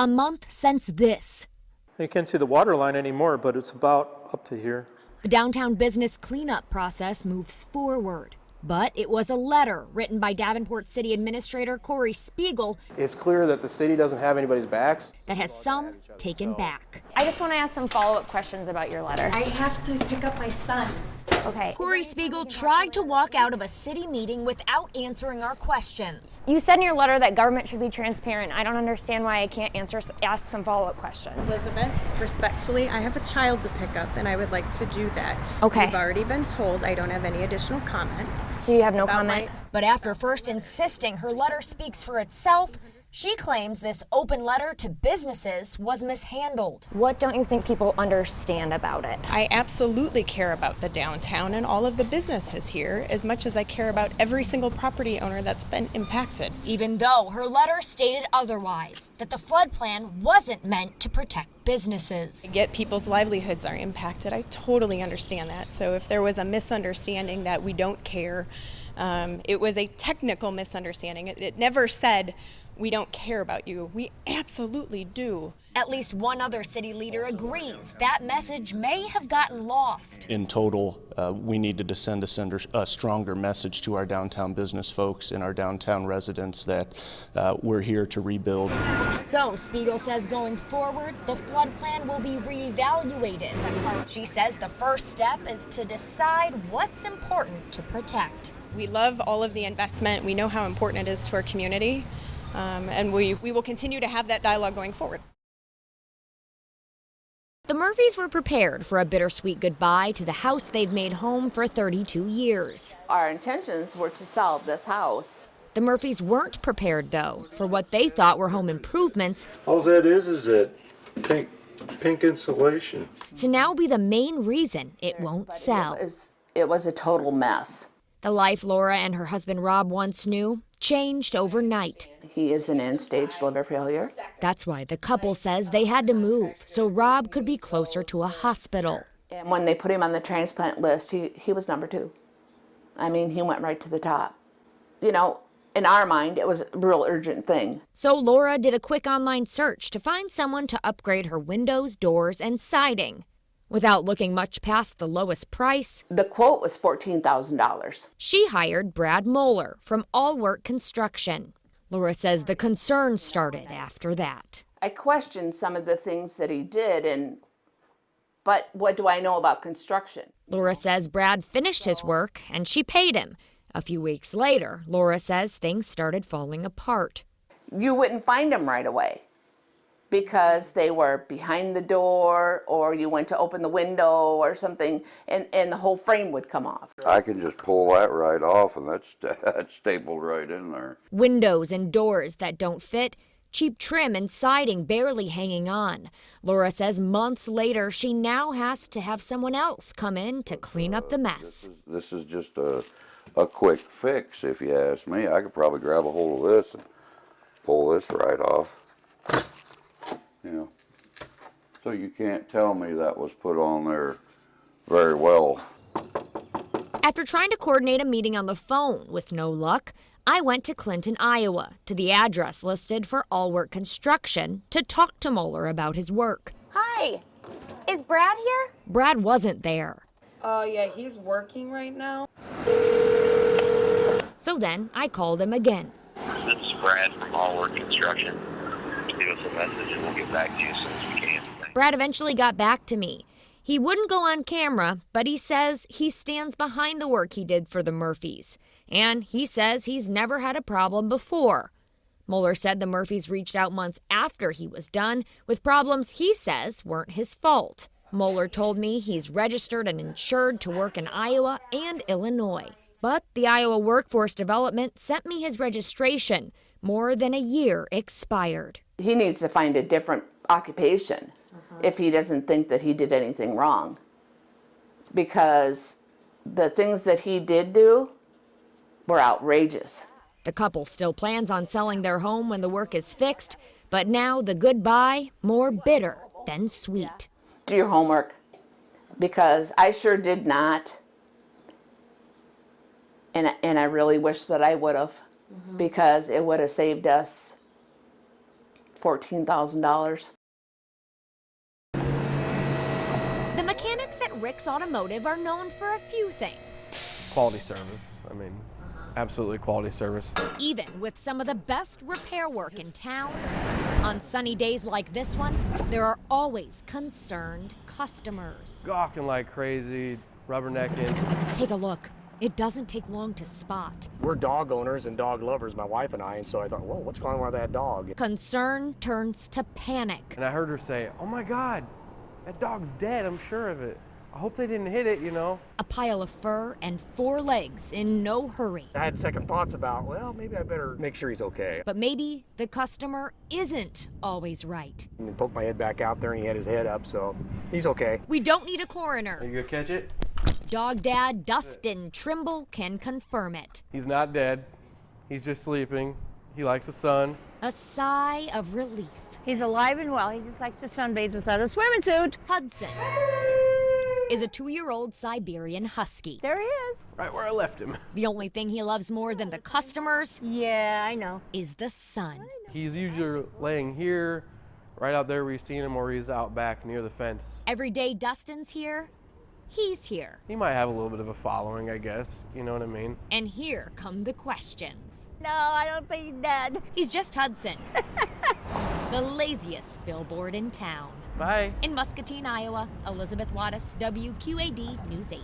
A month since this. You can't see the water line anymore, but it's about up to here. The downtown business cleanup process moves forward. But it was a letter written by Davenport City Administrator Corey Spiegel. It's clear that the city doesn't have anybody's backs. That has some taken back. I just want to ask some follow-up questions about your letter. I have to pick up my son. Okay. Corey Spiegel tried to walk out of a city meeting without answering our questions. You said in your letter that government should be transparent. I don't understand why I can't ask some follow-up questions. Elizabeth, respectfully, I have a child to pick up and I would like to do that. Okay. You've already been told I don't have any additional comment. So you have no comment? But after first insisting her letter speaks for itself, she claims this open letter to businesses was mishandled. What don't you think people understand about it? I absolutely care about the downtown and all of the businesses here as much as I care about every single property owner that's been impacted. Even though her letter stated otherwise, that the flood plan wasn't meant to protect businesses. Yet people's livelihoods are impacted. I totally understand that. So if there was a misunderstanding that we don't care, it was a technical misunderstanding. It never said, we don't care about you. We absolutely do. At least one other city leader agrees that message may have gotten lost. In total, we needed to send a stronger message to our downtown business folks and our downtown residents that we're here to rebuild. So Spiegel says going forward, the flood plan will be reevaluated. She says the first step is to decide what's important to protect. We love all of the investment. We know how important it is to our community. And we will continue to have that dialogue going forward. The Murphys were prepared for a bittersweet goodbye to the house they've made home for 32 years. Our intentions were to sell this house. The Murphys weren't prepared, though, for what they thought were home improvements. All that is that pink insulation. To now be the main reason it won't sell. It was a total mess. The life Laura and her husband Rob once knew changed overnight. He is an end-stage liver failure. That's why the couple says they had to move so Rob could be closer to a hospital. And when they put him on the transplant list, he was number 2. I mean, he went right to the top. You know, in our mind, it was a real urgent thing. So Laura did a quick online search to find someone to upgrade her windows, doors, and siding. Without looking much past the lowest price, the quote was $14,000. She hired Brad Moeller from All Work Construction. Laura says the concern started after that. I questioned some of the things that he did, but what do I know about construction? Laura says Brad finished his work and she paid him. A few weeks later, Laura says things started falling apart. You wouldn't find them right away, because they were behind the door, or you went to open the window or something, and the whole frame would come off. I can just pull that right off, and that's stapled right in there. Windows and doors that don't fit, cheap trim and siding barely hanging on. Laura says months later, she now has to have someone else come in to clean up the mess. This is just a quick fix, if you ask me. I could probably grab a hold of this and pull this right off. You know, so you can't tell me that was put on there very well. After trying to coordinate a meeting on the phone with no luck, I went to Clinton, Iowa, to the address listed for All Work Construction to talk to Moeller about his work. Hi, is Brad here? Brad wasn't there. Yeah, he's working right now. So then I called him again. This is Brad from All Work Construction. Give us a message and we'll get back to you as soon as we can. Brad eventually got back to me. He wouldn't go on camera, but he says he stands behind the work he did for the Murphys. And he says he's never had a problem before. Moeller said the Murphys reached out months after he was done with problems he says weren't his fault. Moeller told me he's registered and insured to work in Iowa and Illinois. But the Iowa Workforce Development sent me his registration. More than a year expired. He needs to find a different occupation if he doesn't think that he did anything wrong. Because the things that he did do were outrageous. The couple still plans on selling their home when the work is fixed, but now the goodbye more bitter than sweet. Do your homework, because I sure did not. And I really wish that I would have, because it would have saved us $14,000. The mechanics at Rick's Automotive are known for a few things. Quality service. I mean, absolutely quality service. Even with some of the best repair work in town, on sunny days like this one, there are always concerned customers. Gawking like crazy, rubbernecking. Take a look. It doesn't take long to spot. We're dog owners and dog lovers, my wife and I, and so I thought, whoa, what's going on with that dog? Concern turns to panic. And I heard her say, "Oh my God, that dog's dead, I'm sure of it. I hope they didn't hit it, you know." A pile of fur and 4 legs in no hurry. I had second thoughts about, well, maybe I better make sure he's okay. But maybe the customer isn't always right. And poked my head back out there and he had his head up, so he's okay. We don't need a coroner. Are you gonna catch it? Dog dad Dustin Trimble can confirm it. He's not dead. He's just sleeping. He likes the sun. A sigh of relief. He's alive and well. He just likes to sunbathe without a swimming suit. Hudson is a 2-year-old Siberian Husky. There he is. Right where I left him. The only thing he loves more than the customers Yeah, I know. is the sun. He's usually laying here, right out there where you've seen him, or he's out back near the fence. Every day Dustin's here, he's here. He might have a little bit of a following, I guess. You know what I mean? And here come the questions. No, I don't think he's dead. He's just Hudson. The laziest billboard in town. Bye. In Muscatine, Iowa, Elizabeth Wadas, WQAD News 8.